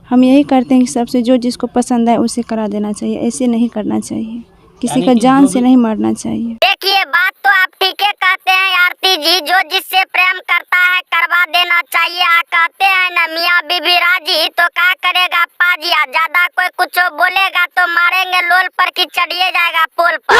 हम यही करते हैं कि सबसे जो जिसको पसंद है उसे करा देना चाहिए, ऐसे नहीं करना चाहिए, किसी का जान से नहीं मारना चाहिए। देखिए बात तो आप ठीक है कहते हैं आरती जी, जो जिससे प्रेम करता है करवा देना चाहिए। कहते हैं न मियाँ बीबी राजी तो क्या करेगा पाजिया, ज्यादा कोई कुछ बोलेगा तो मारेंगे लोल पर कि चढ़िए जाएगा पोल पर।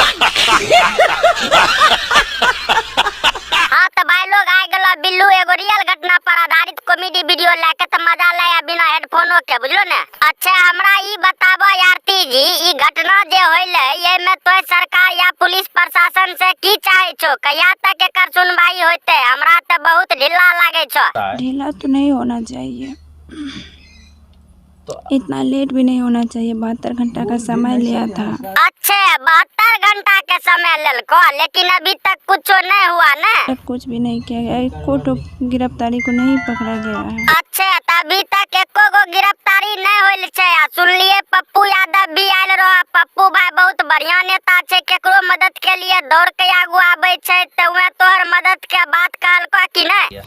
हाँ तो भाई लोग आ गलो बिल्लू एगो रियल घटना पर आधारित कॉमेडी वीडियो लेके तो मजा ले बिना हेडफोनो के, बुझलो ने। अच्छा हमरा ई बताबो आरती जी, ई घटना जे होइले ये में तो सरकार या पुलिस प्रशासन से की चाहे छो, कहिया तक एकर सुनवाई होते? हमरा तो बहुत ढीला लागे छो। ढीला तो नहीं होना चाहिए, इतना लेट भी नहीं होना चाहिए। 72 घंटा का समय लिया था। अच्छा 72 घंटा के समय लेलको, लेकिन अभी तक कुछ नहीं हुआ ना? तक कुछ भी नहीं किया गया, कोर्ट गिरफ्तारी को नहीं पकड़ा गया है। अच्छा अभी तक एको गो गिरफ्तारी नहीं होइल छे। सुनलिए पप्पू यादव भी आयल रहो, पप्पू भाई बहुत बढ़िया नेता छे, केकरो मदद के लिए दौड़ के आगू आवे छे, तो वह तोहर मदद के बात कहलको कि नहीं?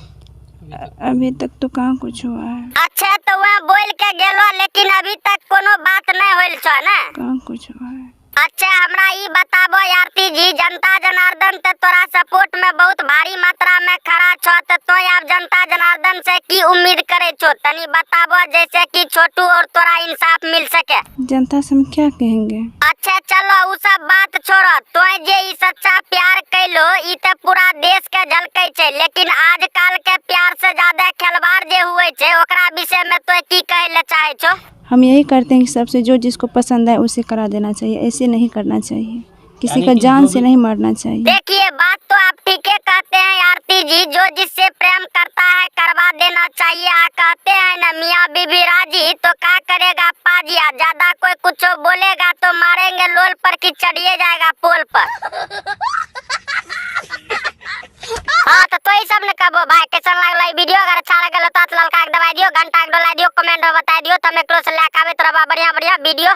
अभी तक तो कहाँ कुछ हुआ है। अच्छा तो वह बोल के गेलो, लेकिन अभी तक कोनो बात नहीं होइल छो ना? कहाँ कुछ हुआ है। अच्छा हमरा ई बताबो आरती जी, जनता जनार्दन ते तोरा सपोर्ट में बहुत भारी मात्रा में खड़ा छो, तो तोय अब जनता जनार्दन से की उम्मीद करे छो? तनी बताबो जैसे कि छोटू और तोरा इंसाफ मिल सके। जनता से हम क्या कहेंगे। अच्छा चलो उ सब बात छोड़ो, तोय जे ई सच्चा प्यार कैलो ई ते पूरा देश के झलकै छे, लेकिन आजकल के प्यार से ज्यादा खिलवाड़ जे हुए छे ओकरा विषय में तोय की कहे ले चाहे छो? हम यही करते हैं कि सबसे जो जिसको पसंद है उसे करा देना चाहिए, ऐसे नहीं करना चाहिए, किसी का जान से नहीं मारना चाहिए। देखिए बात तो आप ठीक है कहते हैं आरती जी, जो जिससे प्रेम करता है करवा देना चाहिए। कहते हैं न मियाँ बीबी राजी तो क्या करेगा पाजिया, ज्यादा कोई कुछ बोलेगा तो मारेंगे लोल पर कि चढ़िए जाएगा पोल पर। हाँ तो ही सब ने कहो भाई कैसा लगला वीडियो, अगर अच्छा लगे तो ललका के दबाई दियो, घंटा के डोला दियो, कमेंट में बता दियो, तो हम एक से लेके आवे तरह बढ़िया बढ़िया वीडियो।